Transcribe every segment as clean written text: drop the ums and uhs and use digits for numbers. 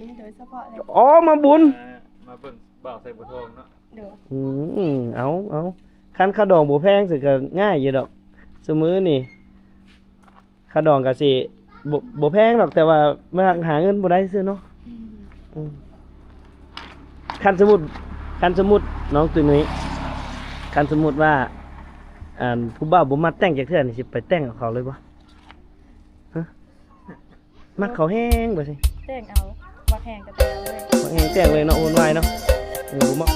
นี่โดยเฉพาะเลยอ๋อมาบุญมาเบิ่งบ่าวใส่บัวทองเนาะเดี๋ยวเอาคันข้าวดองบ่แพงสิก็ง่ายอยู่ดอกซุมื้อนี่ข้าวดองก็สิบ่แพงหรอกแต่ว่ามันหาเงินบ่ได้ซื่อเนาะคันสมมุติน้องตุ้ยนุ้ยคันสมมุติว่าผู้บ่าวบ่มาแต่งจักเทื่อนี่สิไปแต่งกับเขาเลยบ่ฮะมักเขาแห้งบ่สิแต่งเอาว่าแพงก็แต่งเลยเขาแห้งแต่งเลยเนาะโอนไวเนาะบ่มัก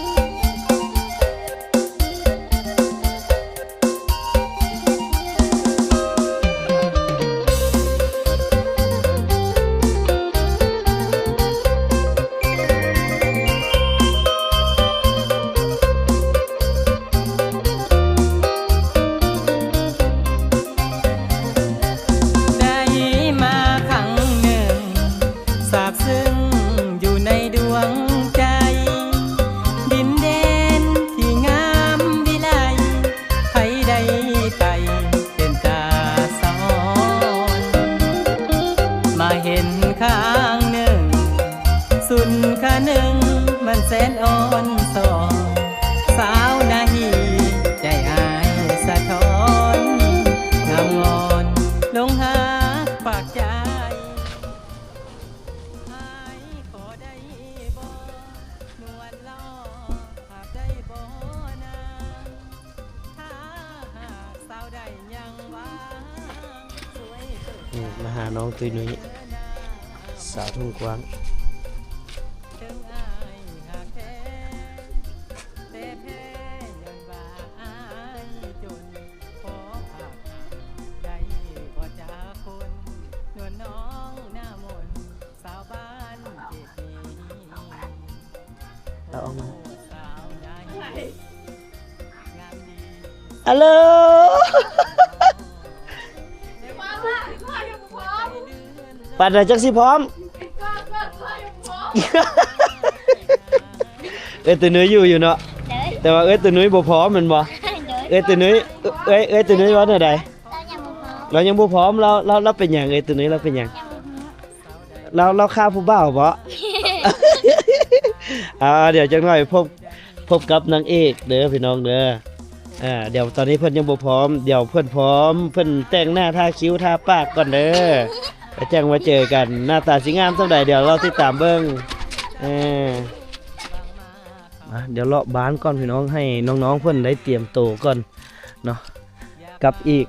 แสนอ่อนสองสาวนาฮีใจอายสะท้อนงามงอนลงหาปากใจอายขอได้บ่นวลล้อหากได้บ่นางถ้าหากสาวได้ยังว่างสวยมาหาน้องตุ้ยนุ้ยสาวทุ่งกว้างเอามาฮัลโหลปัดจักสิพร้อมตัวนุ้ยอยู่เนาะแต่ว่าตัวนุ้ยบ่พร้อมมันบ่ตัวนุ้ยตัวนุ้ยว่าไดเรายังบ่พร้อมเราเป็นหยังตัวนุ้ยเราเป็นหยังเราฆ่าผู้บ่าวบ่เดี๋ยวจังหน่อยพบกับนางเอกเด้อพี่น้องเด้อเดี๋ยวตอนนี้เพิ่นยังบ่พร้อมเดี๋ยวเพิ่นพร้อมเพิ่นแต่งหน้าทาคิ้วทาปากก่อนเด้อแล้วจังมาเจอกันหน้าตาสิงามเท่าใดเดี๋ยวเราติดตามเบิ่งเดี๋ยวเลาะบ้านก่อนพี่น้องให้น้องๆเพิ่นได้เตรียมโตวก่อนเนาะกับอีก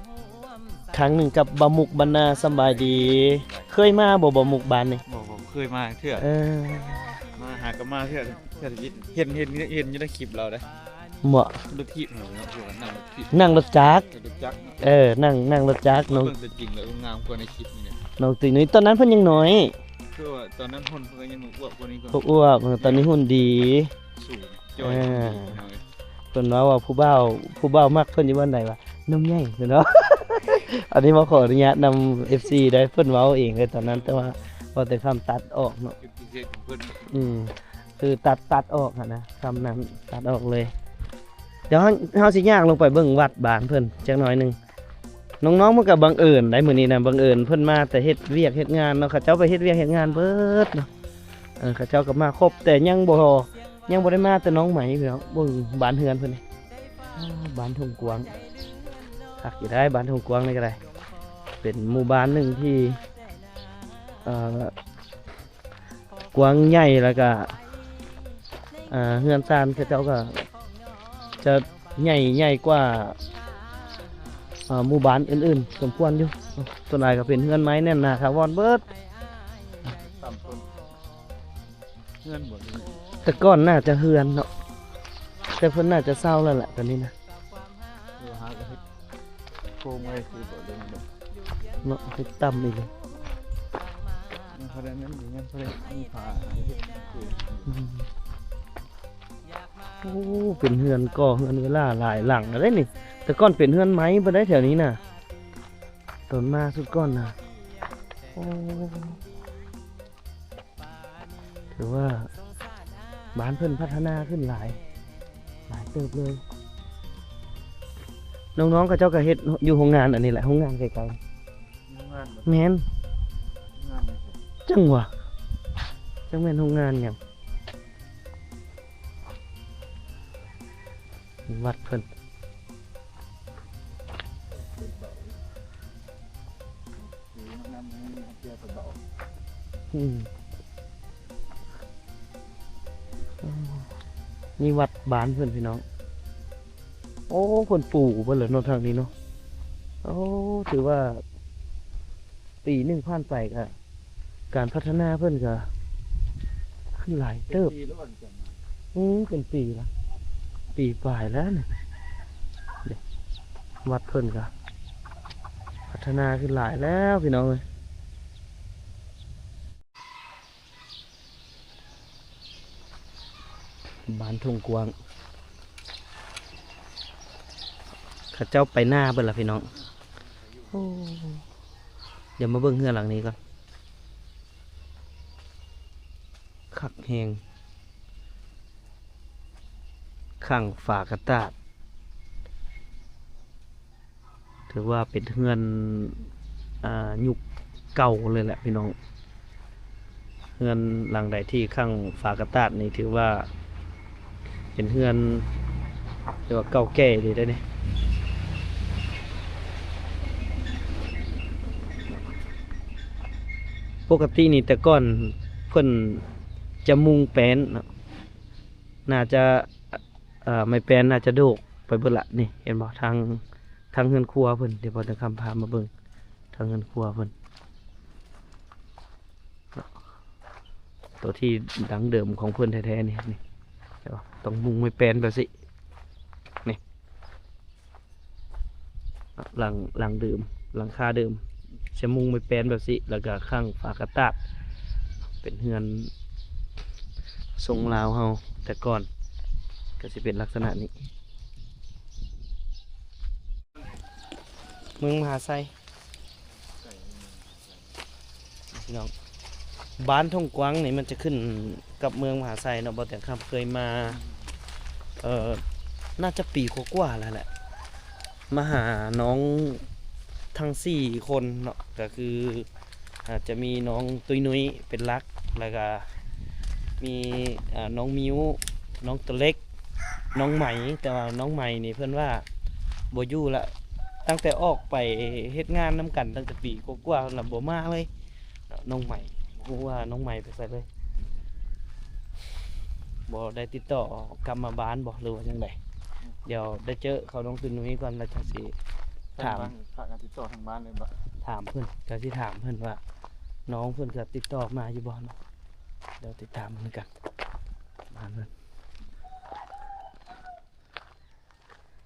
ครั้งหนึ่งกับบะมุกบรรณาสบายดีเคยมาบ่บะมุกบ้านนี่บ่เคยมาเทื่อมาหาก็มาเทื่อชีวิตเห็นอยู่ในคลิปเราได้เหมาะรถทีบเนาะนั่งรถจักรนั่งรถจักรน้องจริงแล้วงามกว่าในคลิปนี่เนี่ยน้องตุ้ยนุ้ยตอนนั้นเพิ่นยังน้อยคือว่าตอนนั้นหุ่นเพิ่นยังอ้วนกว่านี้ก่อนอ้วนตอนนี้หุ่นดีสูงจ้อยเพิ่นว่าผู้บ่าวมักเพิ่นอยู่บ้านใดวะน้ำใหญ่เนาะอันนี้มาขออนุญาตนำ FC ได้เพิ่นเว้าเองเลยตอนนั้นแต่ว่าพอแต่คำตัดออกเนาะคือตัดออกนะคำนั้นตัดออกเลยเดี๋ยวเฮาสิย่างลงไปเบิ่งวัดบ้านเพิ่นจักหน่อยนึงน้องๆมันก็บังเอิญได้มื้อนี้นะบังเอิญเพิ่นมาแต่เฮ็ดเวียกเฮ็ดงานเนาะเขาเจ้าไปเฮ็ดเวียกเฮ็ดงานเบิดเนาะเขาเจ้าก็มาครบแต่ยังบ่ได้มาแต่น้องใหม่พี่น้องเบิ่งบ้านเฮือนเพิ่นนี่บ้านทุ่งกวางคักอยู่ได้บ้านทุ่งกวางนี่ก็ได้เป็นหมู่บ้านหนึ่งที่กว้างใหญ่แล้วก็เฮือนซานเขาเจ้าก็จะใหญ่กว่าหมู่บ้านอื่นๆสมควรอยู่ส่วนใหญ่ก็เป็นเฮือนไม้แน่นหนาถาวรเบิดเฮือนบ่แต่ก่อนน่าจะเฮือนเนาะแต่เพิ่นน่าจะเศร้าแล้วแหละตอนนี้นะหาก็เฮ็ดโครงไว้คือบ่ได้เนาะเฮ็ดต่ำอีกเลยเพราะฉะนั้นยังเพราะมีผาโอ้เป็นเฮือนก่อเฮือนเวลาหลายหลังอะไรนี่แต่ก่อนเป็นเฮือนไม้บ่ได้แถวนี้น่ะต้นมาสุดก้อนน่ะโอ้ถือว่าบ้านเพิ่นพัฒนาขึ้นหลายเติบเลยน้องๆก็เจ้าก็เฮ็ดอยู่โรงงานอันนี้แหละโรงงานไกลๆแม่นจังหวะ จังแม่นโรงงานหยังวัดเพิ่นอืมนี่วัดบ้านเพิ่นพี่น้องโอ้คนปู่เพิ่นเหรอเนาะทางนี้เนาะโอ้ถือว่าปีหนึ่งผ่านไปก็การพัฒนาเพิ่นก็ขึ้นหลายเติบเป็นปีละปีปลายแล้วเนี่ยวัดเพิ่นก็พัฒนาขึ้นหลายแล้วพี่น้องเลยบ้านทุ่งกวางข้าเจ้าไปหน้าเบิ่นละพี่น้องโอ้เดี๋ยวมาเบิ่งเฮือนหลังนี้ก่อนคักแหงข้างฝากระตาดถือว่าเป็นเฮือนยุคเก่าเลยแหละพี่น้องเฮือนหลังใดที่ข้างฝากระตาดนี่ถือว่าเป็นเฮือนเรียกว่าเก่าแก่ดีได้เนี่ยปกตินี่แต่ก่อนเพิ่นจะมุงแป้นเนาะน่าจะไม่แป้นน่าจะโดกไปเบิ่งละนี่เห็นบ่ทางเฮือนครัวเพิ่นเดี๋ยวพอจะคำพามาเบิ่งทางเฮือนครัวเพิ่นตัวที่ดังเดิมของเพิ่นแท้ๆนี่เดี๋ยวต้องมุงไม่แป้นแบบสินี่หลังเดิมหลังคาเดิมจะมุงไม่แป้นแบบสิแล้วก็ข้างฝากระตาดเป็นเฮือนทรงลาวเฮาแต่ก่อนก็จะเป็นลักษณะนี้เมืองมหาไซพี่น้องบ้านท่งกวางนี่มันจะขึ้นกับเมืองมหาไซเนาะบ่แต่ครับเคยมาน่าจะปีกว่าๆแล้วแหละมาหาน้องทั้ง4คนเนาะก็คืออาจจะมีน้องตุ้ยนุ้ยเป็นลักแล้วก็มีน้องมิ้วน้องตัวเล็กน้องไหมแต่ว่าน้องไหมนี่เพื่อนว่าบ่อยู่ละตั้งแต่ออกไปเฮ็ดงานน้ำกันตั้งแต่ปีกว่าๆแล้วบ่มาเลยน้องไหมรู้ว่าน้องไหมไปใส่เลยบ่ได้ติดต่อกลับมาบ้านบ่หรือว่าจังไดเดี๋ยวได้เจอเขาน้องตุ้ยนุ้ยก่อนแล้วจะสิถามติดต่อทางบ้านเลยบ่ถามเพื่อนก็สิถามเพื่อนว่าน้องเพื่อนก็ติดต่อมาอยู่บ่เนาะเดี๋ยวติดตามเพื่อนกันบ้านเพื่อน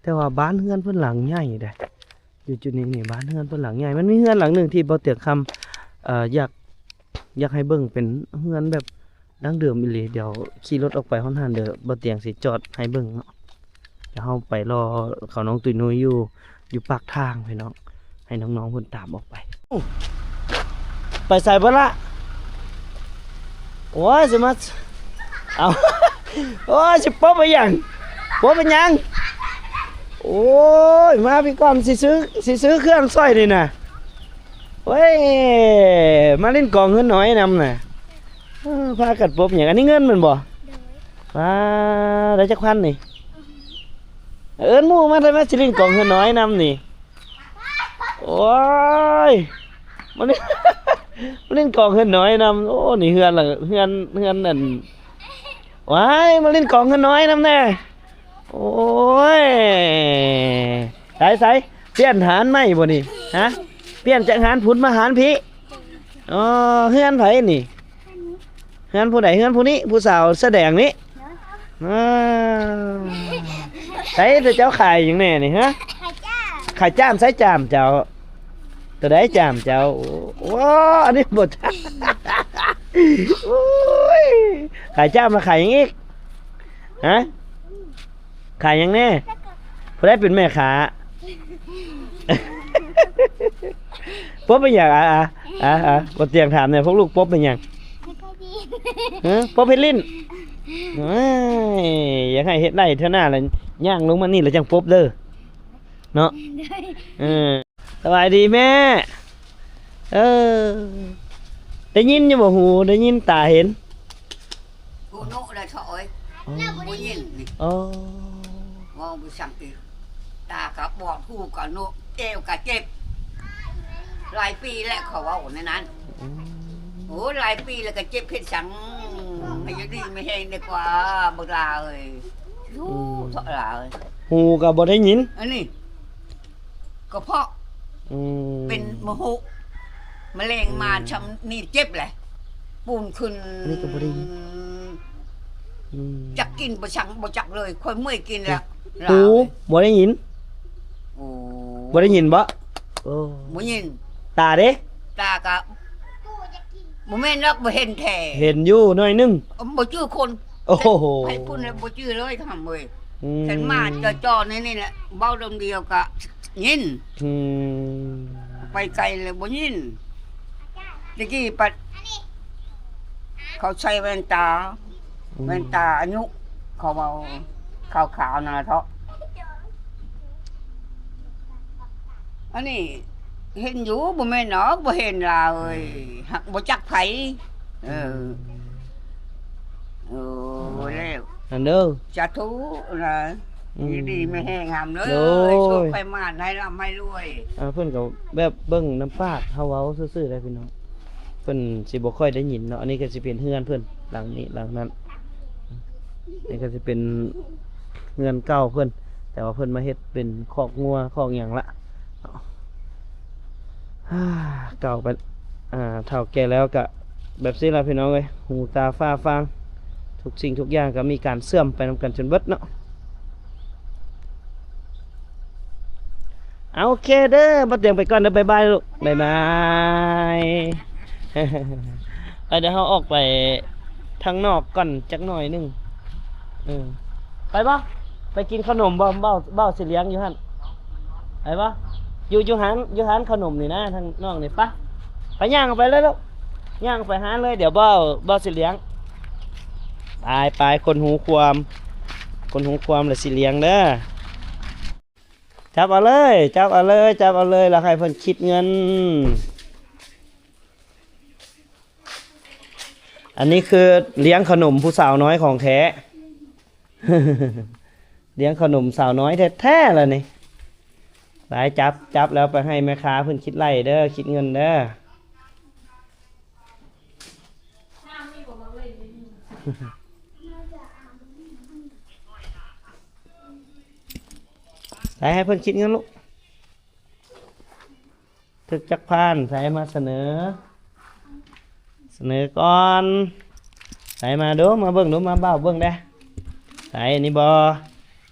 แต่ว่าบ้านเฮือนเพื่อนหลังใหญ่เด้อยู่จุดนี้นี่บ้านเฮือนเพื่อนหลังใหญ่มันมีเฮือนหลังหนึ่งที่บ่เตียงคำอยากให้เบิ่งเป็นเฮือนแบบดั้งเดิมอีหลีเดี๋ยวขี่รถออกไปฮ้อนหันเดี๋ยวบ่เตียงสิจอดให้เบิ่งเนาะเดี๋ยวเฮาไปรอเขาน้องตุ้ยนุ้ยอยู่ปากทางพี่น้องให้น้องๆเพิ่นตามออกไปไปใส่บ่ละโอ้ยสิมาเอา โอ้ยสิป๊อบไปยังป๊อบไปยังโอ้ยมาพี่ก่อนสิซื้อเครื่องสร้อยนี่น่ะเว้ยมาเล่นกองเงินน้อยนำน่ะพากัดป๊อบอย่างอันนี้เงินมันบ่มาได้จักพันนี่เอิ้นหมู่มาได้มาสิเล่นกองเงินน้อยนำนี่โอ้ยมันเล่นกองเฮือนน้อยนำโอ้นี่เฮือนล่ะเฮือนนั่นว้ายมาเล่นกองเฮือนน้อยนำแน่โอ้ยใส่เปลี่ยนหารไหมบ่นี่ฮะเปลี่ยนจากหารพุนมาหารพี่อ๋อเฮือนไผนี่เฮือนผู้ใดเฮือนผู้นี้ผู้สาวแสดงนี่ใส่เจ้าขายอย่างแน่นี่ฮะขายจ้ามใส่จ้ามเจ้าตัวได้จามเจ้าว้าอันนี้บดขายจ้ามมาขายยังอีกฮะขายยังแน่พอได้เป็นแม่ค้าป๊บเป็นอย่างบดเตียงถามเนี่ยพวกลูกป๊บเป็นอย่างป๊บเพชรลิ้นอยากให้เฮ็ดได้เท่าหน้าเลยย่างลงมานี่แล้วจังป๊บเด้อเนาะสบายดีแม่ได้ยินอยู่บ่หูได้ยินตาเห็น nộ là sợ ấy อ๋อ bố nhìn này อ๋อ ngon bị sẵn kì ta cả bỏ thu cả nộ kêu cả chếp lại pi lại khẩu ẩu này nắn อืม ủa lại pi là cái chếp hết sẵn mày đi mày hèn đi qua bờ là ơi sợ là ơi หูก็บ่ได้ยิน อันนี้ก็เพราะ อืม เป็นมะฮุมะเร็งมาชำนี่เจ็บแหละปูนขึ้น นี่ก็บ่ได้ยิน อืม จักกินบ่ชังบ่จักเลยค่อยเมื่อยกินแล้ว หูบ่ได้ยิน โอ้ บ่ได้ยินบ่โอ้ บ่ยิน ตาเด้ ตาก็บ่แม่นนักบ่เห็นแท้ เห็นอยู่หน่อยนึง บ่ชื่อคน โอ้โห ให้พูดแล้วบ่ชื่อเลยทำเว้ย อืม ฉันมาจ่อๆนี่แหละเบ้าดมเดียวก็ยิน อืม ไปไกลเลยบ่ยินตะกี้ปัดเขาใช้แว่นตา แว่นตาอายุเขาเอาขาวๆนะเถาะอันนี้เห็นอยู่บ่แม่นเนาะบ่เห็นล่ะเอ้ยหักบ่จักไผเออโอ้แล้ว อันเด้อ จะทุนะ อืม ดีๆไม่แห้งหามเลย โอ้ย ช่วยไปมาให้ร่ำให้รวย เพิ่นก็แบบเบิ่งน้ำปากเฮาเว้าซื่อๆได้พี่น้องเพิ่นสิบ่ค่อยได้ยินเนาะอันนี้ก็สิเป็นเฮือนเพิ่นหลังนี้หลังนั้นนี่ก็สิเป็นเฮือนเก่าเพิ่นแต่ว่าเพิ่นมาเฮ็ดเป็นคอกงัวคอกหยังละฮ่าเก่าไปเฒ่าแก่แล้วก็แบบนี้ล่ะพี่น้องเอ้ยหูตาฟ้าฟางทุกสิ่งทุกอย่างก็มีการเสื่อมไปนำกันจนเบิดเนาะเอาโอเคเด้อบ่เตียงไปก่อนเด้อบ๊ายบายลูกบ๊ายบาย เดี๋ยวเราออกไปทางนอกก่อนจักหน่อยหนึงไปบ่ไปกินขนมบ่เบ้าสิเลี้ยงอยู่หั่นไปบ่อยู่หันขนมนี่นะทางนอกนี่ปะไปย่างออกไปเลยลูกย่างออกไปหาเลยเดี๋ยวเบ้าสิเลี้ยงไปคนหูความแล้วสิเลี้ยงเด้อจับเอาเลยแล้วใครเพิ่นคิดเงินอันนี้คือเลี้ยงขนมผู้สาวน้อยของแท้ เลี้ยงขนมสาวน้อยแท้ๆเลยนี่ไปจับแล้วไปให้แม่ค้าเพิ่นคิดไล่เด้อคิดเงินเด้อ ใส่ให้เพิ่นคิดเงินลูกถึกจักพานใส่มาเสนอก่อนใส่มาดูมาเบิ่งดูมาเบ้าเบิ่งได้ใส่นี่บ่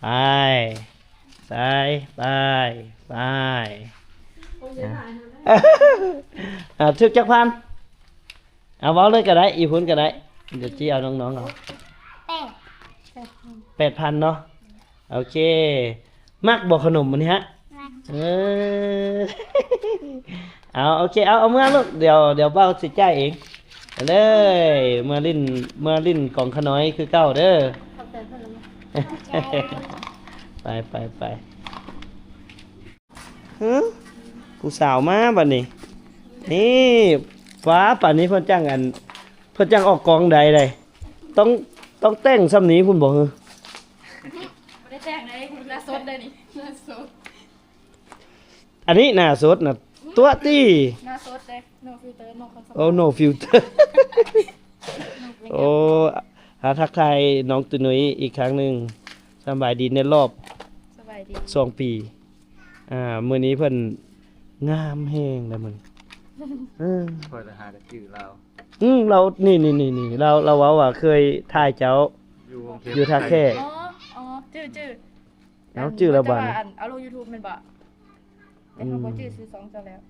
ไปใส่ไปถึกจักพานเอาเว้าเลยก็ได้อีพุ่นก็ได้เดี๋ยวจี้เอาน้องๆเอา8,000เนาะโอเคมักบอกขนมมันนี้ฮะเอาโอเคเอาเมื่อลูกเดี๋ยวเบ้าสิจ่ายเองเลยเมื่อลิ้นกล่องขน้อยคือเก้าเด้อ ขอบใจเพิ่นแล้วมั้ย ไปผู้สาวมาบัดนี้นี่ฟ้าป่านนี้เพิ่นจ้างออกกองใดเลยต้องแต่งซ้ำนี้พุ่นบอกบ่ได้แจ้งได้หน้าสดได้นี่หน้าสด อันนี้หน้าสดน่ะตัวตี้ หน้าสดได้ no filter no คอน โอ้ no filter โอ้ทักทายน้องตุนุ้ยอีกครั้งหนึ่งสบายดีในรอบ สบายดี 2 ปีมื้อนี้เพิ่นงามแฮงแล้วมึง คอยจะหาแต่ชื่อเรา เรานี่เราเว้าว่าเคยถ่ายเจ้า อยู่ท่าแค่ อ๋อจื้อ เอาจื้อแล้วบัด เอาลง YouTube แม่นบ่แต่เขาบ่จื้อซื้อ2เจ้าแล้ว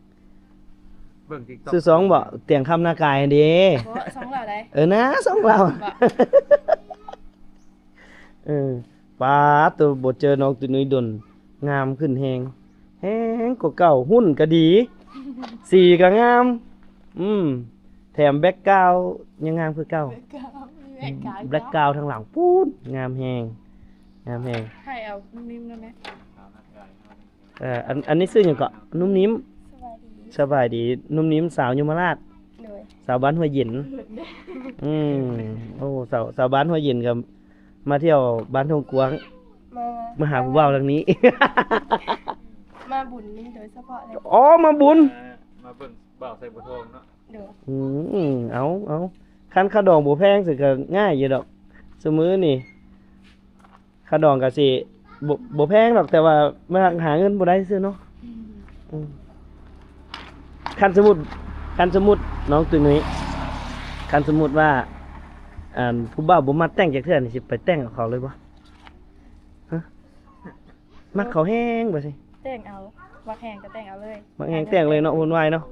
เบิ่ง TikTok ซื้อ2บ่เตียงคำหน้ากายเด้ บ่2แล้วได้ นะ2เรา บ่ ป้าตัวบ่เจอน้องตุนุ้ยดนงามขึ้นแฮงกว่าเก่าหุ่นก็ดี สีก็งามแถมแบ็คกราวด์ยังงามคือเก่าแบ็คกราวด์ทางหลังปูดงามแฮงให้เอานิ่มๆได้มั้ย อันนี้ซื้อหยังก็นุ่มนิ่ม สบายดี นุ่มนิ่มสาวยมราช โดย สาวบ้านห้วยหยินโอ้สาวบ้านห้วยหยินกับมาเที่ยวบ้านทงกวาง มาหาผู้บ่าวทางนี้ มาบุญนี่โดยเฉพาะเลย อ๋อมาบุญ มาเบิ่งบ่าวใส่บ่ทองเนาะ โดย เอาคันค่าดองบ่แพงสิก็ง่ายอยู่ดอกซุมื้อนี่ค่าดองก็สิบ่แพงดอกแต่ว่ามันหาเงินบ่ได้ซื่อเนาะคันสมมุติน้องตุ้ยนุ้ยคันสมมุติว่าผู้บ่าวบ่มาแต่งจักเทื่อนี่สิไปแต่งกับเขาเลยบ่ฮะมักเขาแห้งบ่สิ แต่งเอามักแห้งก็แต่งเอาเลย มักแห้งแต่งเลยเนาะวุ่นวายเนาะ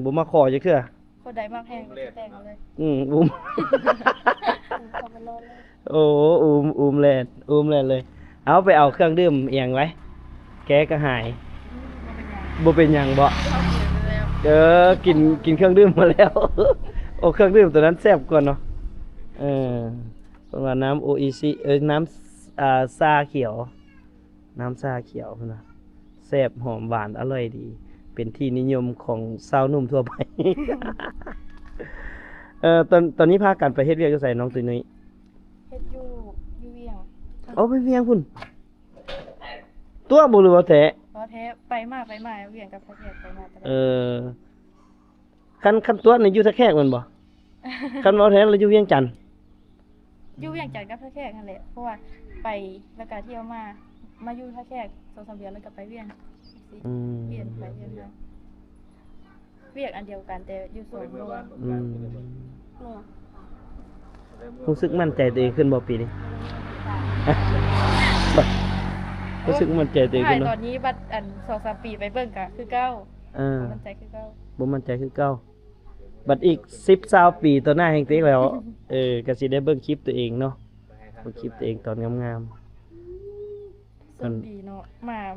บ่มาขอจักเทื่อ คนใดมักแห้งก็แต่งเอาเลย อุ้ม เขามานอนเลย โอ้อุ้มแลนเลย เอาไปเอาเครื่องดื่มเอียงไว้ แกก็หายบ่เป็นหยังบ่ เขาเขียนไปแล้ว กินเครื่องดื่มมาแล้ว โอ้เครื่องดื่มตัวนั้นแซ่บกว่าเนาะเพราะว่าน้ำ OEC น้ำซาเขียว น้ำซาเขียวพุ่นน่ะแซ่บหอมหวานอร่อยดี เป็นที่นิยมของสาวหนุ่มทั่วไป ตอนนี้พากันไปเฮ็ดเวียกอยู่ไสน้องตุ้ยนุ้ย เฮ็ดอยู่เวียง เอาไปเวียงพุ่นตัวบ่หรือว่าแท้ เพราะแท้ไปมาเวียงกับพระเทศไปมาตลอด คันตัวนี่อยู่ตะแคกแมันบ่ คันว่าแท้แล้วอยู่เวียงจันทน์ อยู่เวียงจันทน์กับพระแขกนั่นแหละเพราะว่าไปแล้วก็เที่ยวมาอยู่พระแขก2-3 เดือนแล้วก็ไปเวียงเวียนไปเวียนมาเวียงอันเดียวกันแต่อยู่ส่วนรวม รู้สึกมั่นใจตัวเองขึ้นบ่ปีนี้ รู้สึกมั่นใจตัวเองขึ้น ตอ เนาะ นนี้บัดอัน2-3 ปีไปเบิ่งก็คือเก่ามั่นใจคือเก่า บ่มั่นใจคือเก่าบัดอีก10-20ปีต่อหน้าแห่งเต็กแล้ว ก็สิได้เบิ่งคลิปตัวเองเนาะเบิ่งคลิปตัวเองตอนงาม สุดดีเนาะ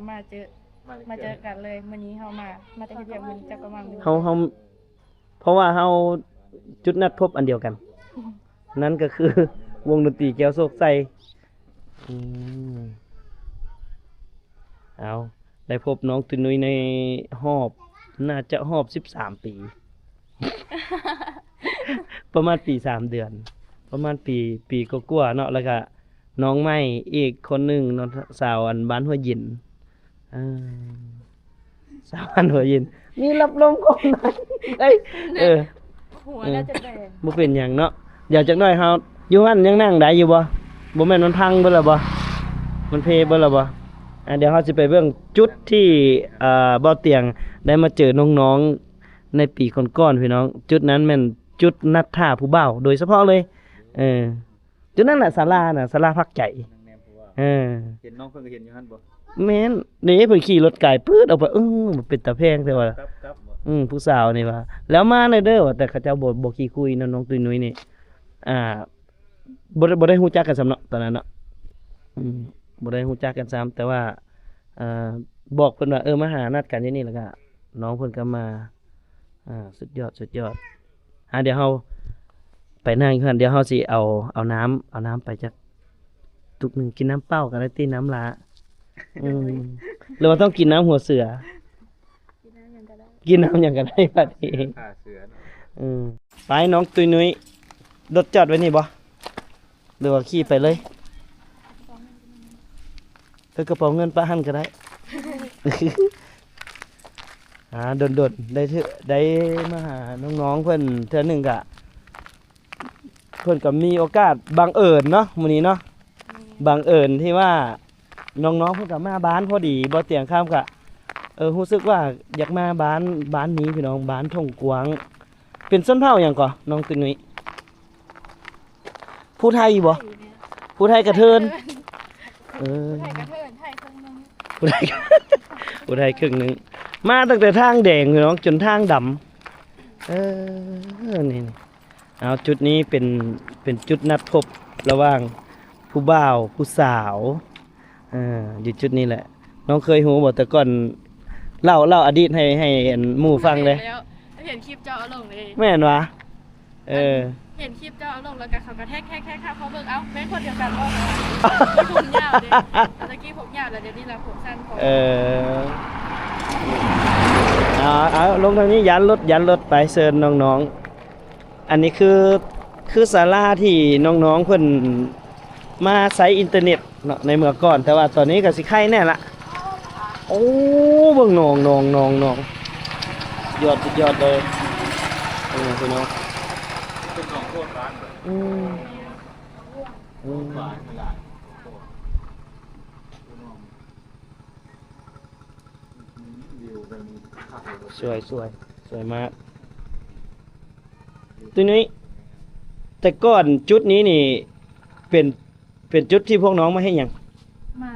มาเจอกันเลยมื้อนี้เฮามาแต่เฮ็ดเวียงมื้อนี้จักประมาณนึง ๆเฮาเพราะว่าเฮาจุดนัดพบอันเดียวกัน นั่นก็คือ วงดนตรีแก้วโศกใส่เอาได้พบน้องตุ้ยนุ้ยในรอบน่าจะรอบ13 ปี ประมาณปี3 เดือน ประมาณปีกว่าๆเนาะแล้วก็น้องใหม่อีกคนหนึงน้องสาวอันบ้านหัวหยินสาวบ้านหัวหยินมีรับลมก่อนหน่อยหัวน่าจะแดง บ่เป็นหยังเนาะเดี๋ยวจักหน่อยเฮาอยู่หั่นยังนั่งได้อยู่บ่แม่นมันพังเบิดแล้วบ่มันเพเบิดแล้วบ่เดี๋ยวเฮาสิไปเบิ่งจุดที่บ่เตียงได้มาเจอน้องๆในปีก่อนๆพี่น้องจุดนั้นแม่นจุดนัดท่าผู้บ่าวโดยเฉพาะเลยจุดนั้นน่ะศาลาพักใจ นางแนมผู้ว่า เออ เห็นน้องเพิ่นก็เห็นอยู่หั่นบ่ แม่นนี่เพิ่นขี่รถไก่ปื๊ดออกไปมันเป็นตาแพงแต่ว่า ครับบ่ ผู้สาวนี่ว่าแล้วมาในเด้อว่าแต่เขาเจ้าบ่ขี้คุยนะน้องตุ้ยนุ้ยนี่บ่ได้ฮู้จักกันซ้ำเนาะตอนนั้นเนาะบ่ได้ฮู้จักกันซ้ำแต่ว่าบอกเพิ่นว่ามาหานัดกันที่นี่แล้วก็น้องเพิ่นก็มาสุดยอดเดี๋ยวเฮาไปนั่งอยู่หั่นเดี๋ยวเฮาสิเอาน้ำไปจักตุกหนึงกินน้ำเปล่ากันได้ติน้ำลาหรือว่าต้องกินน้ำหัวเสือ กินน้ำอย่างกันได้บัดนี้ ผ้าเสือเนาะ ไปน้องตุ้ยนุ้ยรถจอดไว้นี่บ่หรือว่าขี่ไปเลยกระเป๋าเงินป้าหั่นก็ได้ โดนได้มาหาน้องๆเพิ่นเทื่อหนึงก็เพิ่นก็มีโอกาสบังเอิญเนาะมื้อนี้เนาะบังเอิญที่ว่าน้องๆเพิ่นก็มาบ้านพอดีบ่เตียงข้ามก็รู้สึกว่าอยากมาบ้านนี้พี่น้องบ้านทงกวางเป็นชนเผ่าหยังก่อน้องตุ้ยนุ้ยผู้ไทยบ่ผู้ไทยกระเทินไทยกระเทินไทยครึ่งนึง ผู้ไทยครึ่งหนึงมาตั้งแต่ทางแดงพี่น้องจนทางดำนี่เอาจุดนี้เป็นจุดนัดพบระหว่างผู้บ่าวผู้สาวอยู่จุดนี้แหละน้องเคยฮู้บ่แต่ก่อนเล่าอดีตให้หมู่ฟังเลย แล้วเห็นคลิปเจ้าเอาลงเลย แม่นวะเห็นคลิปเจ้าเอาลงแล้วก็เขาก็แท็กเขาเบิ่งเอ้าแม่นคนเดียวกันบ่ผมยาวเด้ตะกี้ผมยาวแล้วเดี๋ยวนี้เราผมสั้นพอ เอาลงทางนี้ยันรถไปเชิญน้องๆ อันนี้คือศาลาที่น้องๆเพิ่นมาใช้อินเทอร์เน็ตเนาะในเมื่อก่อน แต่ว่าตอนนี้ก็สิไข่แน่ละโอ้เบิ่งน้องยอดสุดยอดเลยพี่น้อง เป็นของโคตรร้านเลย อืม หวานเวลาวิวเป็นภาพเลย สวยมากตัวนี้แต่ก่อนจุดนี้นี่เป็นจุดที่พวกน้องมาให้หยัง มา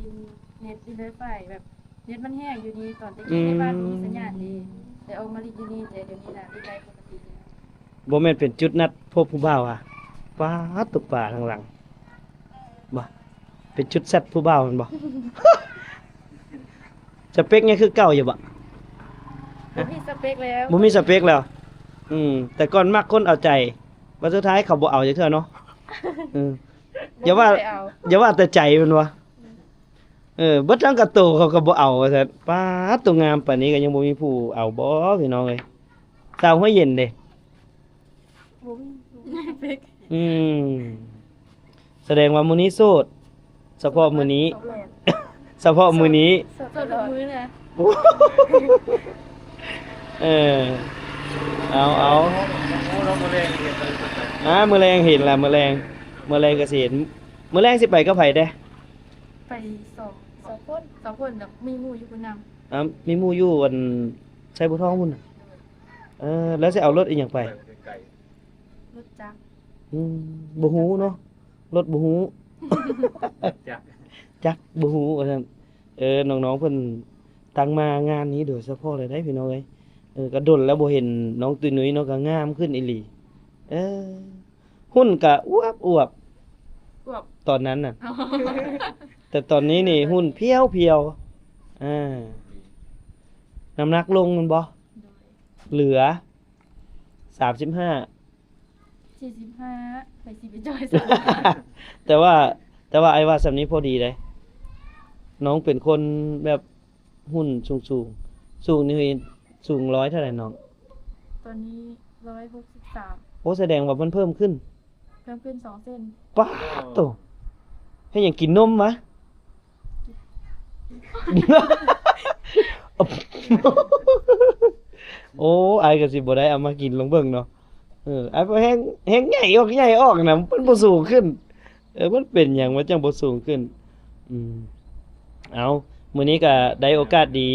ลินเน็ตดินไฟแบบเน็ตมันแห้งอยู่ดีตอนตะกี้ในบ้านมีสัญญาณดีแต่ออกมาลินอยู่นี่แต่เดี๋ยวนี้น่ะได้ปกติแล้ว บ่แม่นเป็นจุดนัดพบผู้บ่าวอ่ะป้าดตุกป่าทางหลังบ่เป็นจุดแซดผู้บ่าวแมันบ่ สเปคเนี่ยคือเก่าอยู่บ่ บ่มีสเปคแล้ว บ่มีสเปคแล้ว แต่ก่อนมักคนเอาใจว่าสุดท้ายเขาบ่เอาจักเทื่อเนาะอย่าว่า บ่ได้เอ อย่าว่าแต่ใจมันวะเบิดทั้งกระโตเขาก็บ่เอาว่าซั่นป้าดตัวงามปานนี้ก็ยังบ่มีผู้เอาบ่พี่น้องเอ้ยสาวหัวเย็นเด้ บ่มีสเปค แสดงว่ามื้อนี้โสดเฉพาะมื้อนี้ เฉพาะมื้อนี้ สดทุกมื้อนะ เออเอา โอ้เรามาเล่นเห็นเลย มื้อแรงเห็นแล้วมื้อแรงก็สิเห็นมื้อแรงสิไปกับไผเด้ ไปสองคนแบบมีหมู่อยู่คนนำ มีหมู่อยู่อันใช้บ่ท้องพุ่นน่ะแล้วสิเอารถอีหยังไป ไก่ รถจักร บ่ฮู้เนาะรถบ่ฮู้ จัก จักบ่ฮู้ว่าซั่นน้องๆเพิ่นตั้งมางานนี้โดยเฉพาะเลยได้พี่น้องเอ้ยก็ดนแล้วบ่เห็นน้องตุ้ยนุ้ยเนาะก็งามขึ้นอีหลีหุ่นก็อวบ อวบ ตอนนั้นน่ะ แต่ตอนนี้นี่หุ่นเพียวน้ำหนักลงมันบ่ โดย เหลือ 35 45ไปสิไปจอยซะ แต่ว่าไอ้ว่าสำนี้พอดีเลยน้องเป็นคนแบบหุ่นสูงนี่สูง100เท่าไหร่น้อง ตอนนี้163 โอ้แสดงว่ามันเพิ่มขึ้น เพิ่มขึ้น2เซน ป้าดโตให้หยังกินนมวะ โอ้ไอ้ก็สิบ่ได้เอามากินลองเบิ่งเนาะไอ้บ่แฮงใหญ่ออกน่ะมันบ่สูงขึ้นมันเป็นหยังว่าจังบ่สูงขึ้นเอามื้อนี้ก็ได้โอกาสดี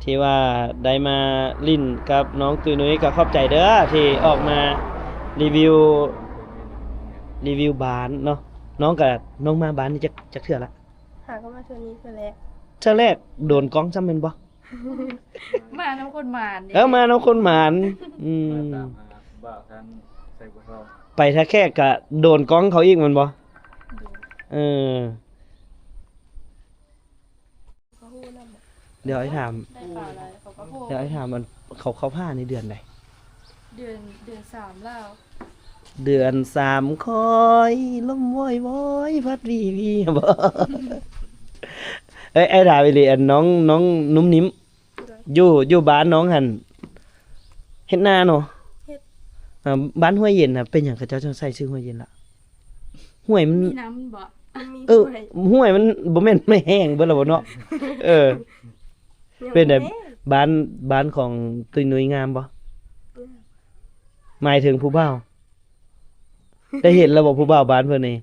ที่ว่าได้มาลิ้นกับน้องตุ้ยนุ้ยก็ขอบใจเด้อที่ออกมารีวิวบ้านเนาะน้องมาบ้านนี่จักเทื่อละ หาก็มาเทื่อนี้เทื่อแรก เทื่อแรกโดนกล้องซ้ำแม่นบ่ มาน้ำคนหมานนี่ มาน้องคนหมาน ตามหาบ่าวท่านใส่บุทอง ไปถ้าแค่ก็โดนกล้องเขาอีกแมันบ่เดี๋ยวไอ้ถาม ได้ข่าวอะไรเขาก็พูด เดี๋ยวไอ้ถามมันเขาผ้าในเดือนใด เดือน3แล้ว เดือน3คอยลมว้อยพัดวีบ่ ไอ้ถามอีหลีอันน้องนุ่มนิ่มอยู่บ้านน้องหั่นเฮ็ดนาเนาะ เฮ็ด บ้านห้วยเย็นน่ะเป็นหยังเขาเจ้าจังใส่ชื่อห้วยเย็นล่ะห้วยมัน มีน้ำบ่มี ห้วยมันบ่แม่นไม่แห้งเบิดแล้วบ่เนาะเป็นแบบบ้านของตุ้ยนุ้ยงามบ่หมายถึงผู้บ่าวได้เห็นแล้วบ่ผู้บ่าวบ้านเพิ่นนี่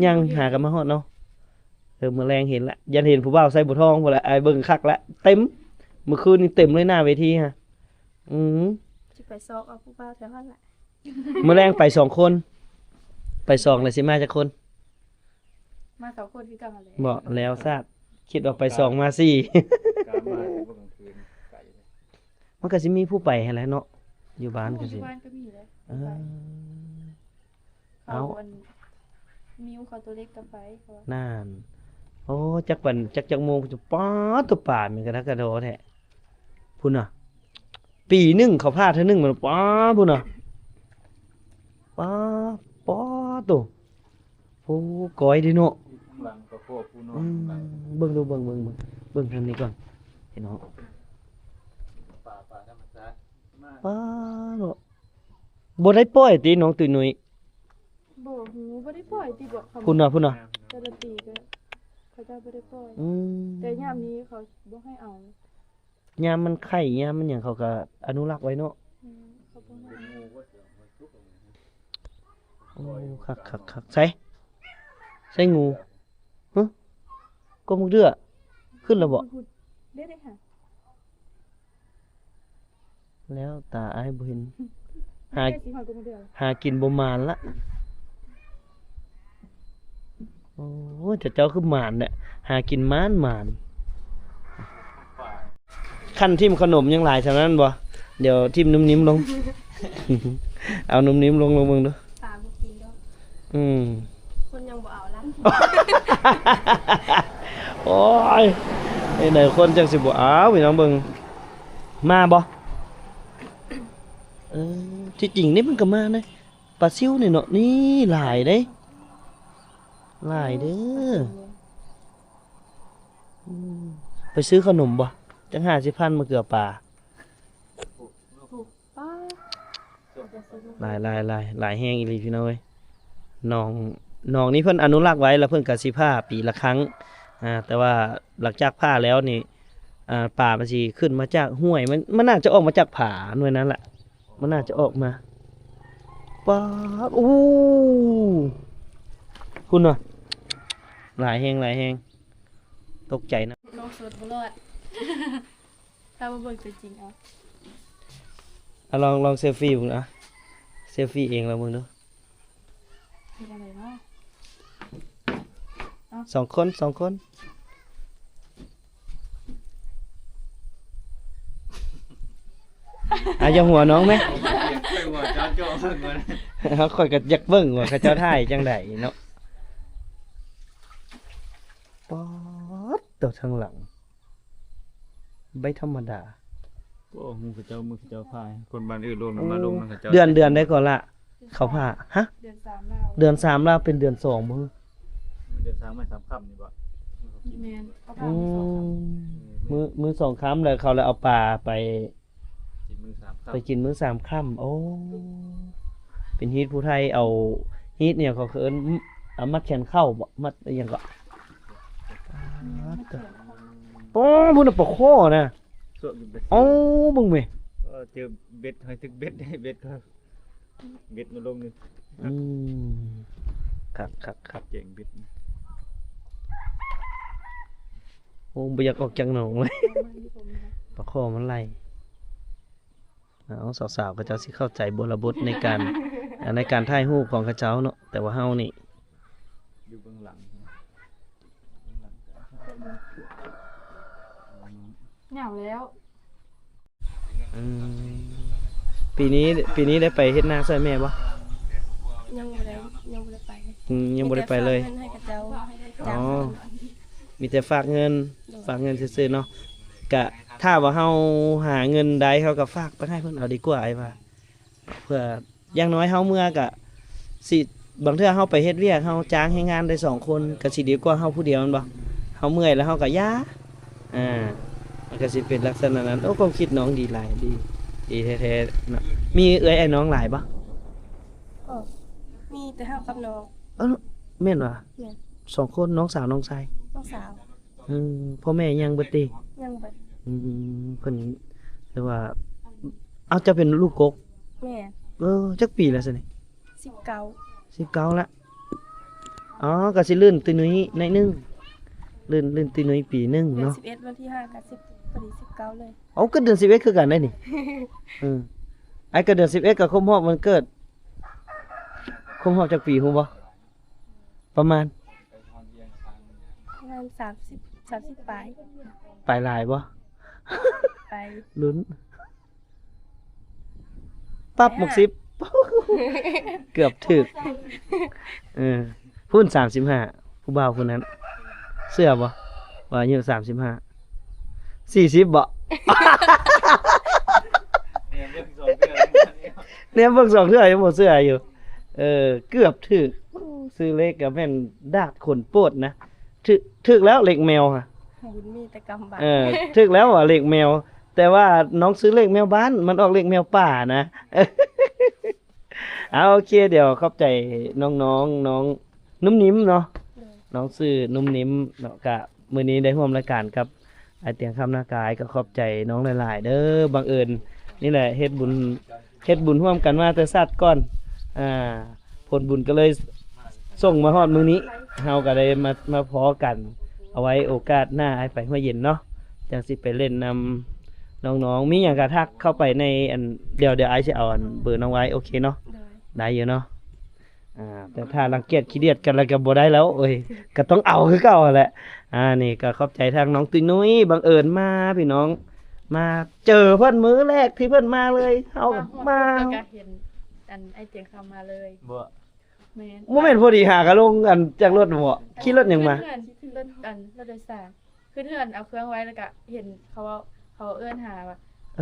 ยังหากันมาฮอดเนาะมื้อแรงเห็นละยันเห็นผู้บ่าวใส่บ่ทองพุ่นละไอ้เบิ่งคักละเต็มเมื่อคืนนี่เต็มเลยหน้าเวทีฮะสิไปซอกเอาผู้บ่าวแถวนั้นแหละ มื้อแรงไป2คนไป2แล้วสิมาจักคน มา2คนคือกันนั่นแหละ บ่แล้วทราบคิดว่าไป2มา4 การมาในพวกกลางคืนไก่เลย มันก็สิมีผู้ไปหั่นแหละเนาะอยู่บ้านก็สิ อยู่บ้านก็มีเลย เออ เอาอันมิวเขาตัวเล็กกับไปเขาว่า นั่นโอ้จักโมงจะป๊าดตัวป่ามันกระดักกระโดดแท้พุ่นน่ะ ปีหนึงเขาพาเท่านึงมันป๊าดพุ่นน่ะป๊าตัวโอ้ก้อยดิเนาะ ข้างหลังก็พวกผู้น้อ อื ง ม หลัง เบิ่งทางนี้ก่อนพี่น้อง ป้าเนาะบ่ได้ปล่อยติน้องตุ้ยนุ้ย บ่หูบ่ได้ปล่อยติบ่เขา พุ่นน่ะ แต่ละปีก็เขาเจ้าบ่ได้ปล่อย อืม แต่ยามนี้เขาบ่ให้เอา ยามมันไข่ยามมันหยังเขาก็อนุรักษ์ไว้เนาะ เขาบ่ให้เอา โอ้คักๆใส่งูฮะกบมุกเดือขึ้นแล้วบ่ ได้ได้ค่ะ แล้วตาอ้ายบ่เห็น หา ได้สิหอยกูมาเดือ หากินบ่มานละโอ้ยเจ้าคือหมานเนี่ยหากินมานขั้นทิ่มขนมยังหลายฉะนั้นบ่เดี๋ยวทิ่มนุ่มนิ่มลง เอานุ่มนิ่มลงเบิ่งดู ตาบ่กินดอก อืม คนยังบ่เอาละ โอ้ยไอ้ไหนคนจังสิบ่เอาพี่น้องเบิ่งมาบ่ที่จริงนี่มันก็มาเด้ปลาซิวนี่เนาะนี่หลายเด้หลายเด้ออืมไปซื้อขนมบ่จัง50,000มาเกลือปลา ป้า หลายแห้งอีหลีพี่น้องเอ้ยน้องนี่เพิ่นอนุรักษ์ไว้แล้วเพิ่นก็สิพาปีละครั้งแต่ว่าหลังจากพาแล้วนี่ป่ามันสิขึ้นมาจากห้วยมันน่าจะออกมาจากผาหน่วยนั้นแหละมันน่าจะออกมาป๊าดอู้คุณน่ะหลายแห้งตกใจนะ น้องสดบ่รอด ถ้าบ่เบิ่งตัวจริงเอา ลองเซลฟี่พุ่นเซลฟี่เองแล้วมึงดู เฮ็ดอะไรเนาะ สองคน อย่าหัวน้องไหม ไปหัวจ้าจ้อเพิ่นก่อน เขาค่อยก็อยากเบิ่งว่าเขาเจ้าถ่ายจังไดเนาะป๊อดตัวทางหลังใบธรรมดา โอ้มือเจ้าพายคนบ้านอื่นลงมาลงนั่นเขาเจ้า เดือนได้ก่อนละเขาผ่าฮะ เดือน3แล้ว เดือน3แล้วเป็นเดือน2บ่ เดือน3ไม่3ค่ำนี่บ่ แม่นเขาพา อื ไป2 มือ2ค่ำแล้วเขาเลยเอาปลาไป กินมือ3ค่ำ ไปกินมื้อ3ค่ำโอ้เป็นฮีทผู้ไทยเอาฮีทเนี่ยเขาเอิ้นเอามัดแขนเข้าบ่มัดอหยังก็ป้อพุ่นน่ะปะโคนะ สวกอยู่เบ็ด เอ้าเบิ่งแม่ เจอเบ็ดให้ถึกเบ็ดให้เบ็ดก็เบ็ดมาลงนี่ อืมครับ เจ๋งเบ็ด โอ้บ่อยากออกจากหนองเลย ปลาคอมันไหลเอาสาวๆก็เจ้าสิเข้าใจบทบทในการ ในการถ่ายรูปของเขาเจ้าเนาะแต่ว่าเฮานี่ อยู่เบื้องหลัง เหงาแล้ว อืมปีนี้ได้ไปเฮ็ดนาช่วยแม่บ่ ยังบ่ได้ไป ยังบ่ได้ไปเลย มีแต่ฝากงินให้กับเจ้า อ๋อ มีแต่ฝากเงินซื่อๆเนาะกะถ้าว่าเฮาหาเงินได้เขาก็ฝากไปให้เพิ่นเอาดีกว่าไอ้ว่าเพื่ออย่างน้อยเฮาเมื่อกะสิบางเทื่อเฮาไปเฮ็ดเวียกเฮาจ้างให้งานได้2คนก็สิดีกว่าเฮาผู้เดียวแม่นบ่เฮาเมื่อยแล้วเฮาก็ย้ามันก็สิเป็นลักษณะนั้นโอ้ความคิดน้องดีหลายดีแท้ๆเนาะมีเอื้อยไอ้น้องหลายบ่ มีแต่เฮากับน้อง เอ้าแม่นว่ะ แม่น 2คนน้องสาวน้องชาย น้องสาว พ่อแม่ยังเบิดติ ยังบ่ เพิ่นเรียกว่าเอาจะเป็นลูกกก แม่ จักปีแล้วสินี่ 19 19ละอ๋อก็สิลื่นตุนุ้ยหน่อยนึงลื่นตุนุ้ยปีนึง เดือน เนาะ 11วันที่5กับ10พอดี19เลย เอาก็เดือน11คือกันได้นี่ ไอ้ก็เดือน11ก็ครบรอบวันเกิดครบรอบจักปีฮู้บ่ประมาณ ประมาณ30ปลาย ปลายหลายบ่ ไป ลุ้นปั๊บหมกสิบ เกือบถึกพุ่น35ผู้บ่าวคนนั้น เสื้อบ่ว่าอายุ35 40บ่ เนี่ยเรื่องสองเดือน เนี่ยเบิ่ง2เทื่อยังบ่เสื้ออยู่เกือบถึกซื้อเลขก็แม่นดาดขนโปดนะถึกแล้วเลขแมวค่ะ บุญมีแต่กรรมบาป ถึกแล้วว่าเลขแมว แต่ว่าน้องซื้อเลขแมวบ้านมันออกเลขแมวป่านะ เอาโอเคเดี๋ยวขอบใจน้องน้องนุ่มนิ่มเนาะ เลย น้องซื้อนุ่มนิ่มเนาะกะมื้อนี้ได้ร่วมรายการกับไอเตียงคำนากายก็ขอบใจน้องหลายๆเด้อบังเอิญนี่แหละเฮ็ดบุญร่วมกันมาแต่ชาติก่อนผลบุญก็เลยส่งมาฮอดมื้อนี้เฮาก็ได้มาพอกัน เอาไว้โอกาสหน้าไอ้ไปหัวเย็นเนาะจังสิไปเล่นนำน้องๆมีหยังก็ทักเข้าไปในอันเดี๋ยวไอ้สิเอาอันเบอร์น้องไว้โอเคเนาะ เลย ได้อยู่เนาะแต่ถ้ารังเกียจขี้เดียดกันแล้วก็บ่ได้แล้วเอ้ยก็ต้องเอาคือเก่าแหละนี่ก็ขอบใจทางน้องตุ้ยนุ้ยบังเอิญมาพี่น้องมาเจอเพิ่นมื้อแรกที่เพิ่นมาเลยเฮาก็มา แล้วก็เห็นอันไอเตียงคำมาเลย บ่ แม่น บ่แม่นพอดีหากะลงอันจากรถบ่ขี่รถหยังมา เพื่อนรถรถโดยสารคือเพื่อนเอาเครื่องไว้แล้วก็เห็นเขาเอื้อนหาว่า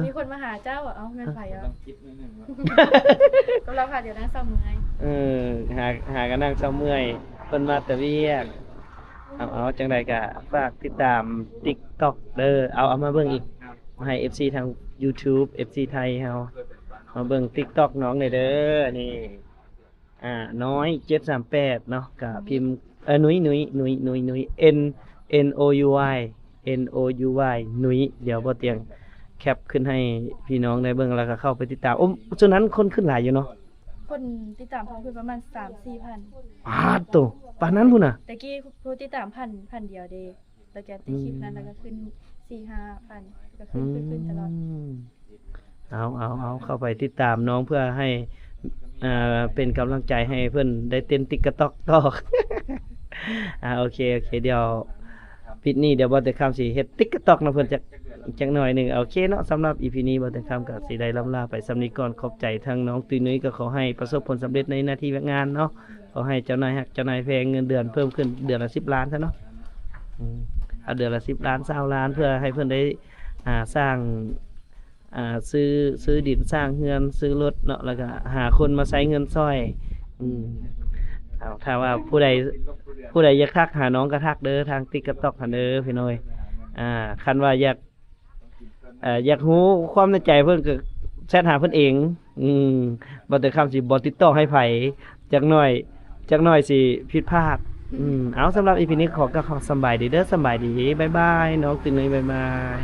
มีคนมาหาเจ้าเอ้าแม่นไผอ่ะ ต้องคิดนิดนึงว่า ก็เราค่ะเดี๋ยวนั่งเศร้ามือไง เออหากันนั่งเช้าเมื่อยเพิ่นมาแต่เวียกเอาจังใดก็ฝากติดตาม TikTok เด้อเอามาเบิ่งอีกมาให้ FC ทาง YouTube FC ไทยเฮามาเบิ่ง TikTok น้องหน่อยเด้อนี่น้อย738เนาะก็พิมพ์นุ้ยN O U Yนุ้ยเดี๋ยวบ่เตียงแคปขึ้นให้พี่น้องได้เบิ่งแล้วก็เข้าไปติดตามส่วนนั้นคนขึ้นหลายอยู่เนาะ คนติดตามเขาคือประมาณ3-4 พัน โตปานนั้นพุ่นน่ะ แต่กี้ผู้ติดตามพันเดียวเดย์แล้วแกติดคลิปนั้นแล้วก็ขึ้น 4-5 พันก็ขึ้นตลอด เอาเข้าไปติดตามน้องเพื่อให้เป็นกำลังใจให้เพื่อนได้เต้นติ๊กต๊อกต่อ โอเคเดี๋ยวปิดนี้เดี๋ยวบ่ได้คำสิเฮ็ดติ๊กต๊อกนะเพิ่นจักหน่อยหนึงโอเคเนาะสำหรับ EP นี้บ่ได้คำก็สิได้ล่ำลาไปสำนี้ก่อนขอบใจทางน้องตุ้ยนุ้ยก็ขอให้ประสบผลสำเร็จในหน้าที่การงานเนาะขอให้เจ้านายฮักเจ้านายแพงเงินเดือนเพิ่มขึ้นเดือนละ10 ล้านซะเนาะเอาเดือนละ10 ล้าน20 ล้านเพื่อให้เพิ่นได้สร้างซื้อดินสร้างเฮือนซื้อรถเนาะแล้วก็หาคนมาใช้เงินซ้อยเอาถ้าว่าผู้ใดอยากทักหาน้องก็ทักเด้อทาง TikTok หั่นเด้อพี่น้อยคันว่าอยากรู้ความในใจเพิ่นก็แชทหาเพิ่นเองบ่ได้คำสิบ่ติดต่อให้ไผจักหน่อยสิผิดพลาดเอาสำหรับ EP นี้ขอกล่าวคำสำบายดีเด้อสำบายดีบ๊ายบายน้องตุ้ยนุ้ยบ๊ายบาย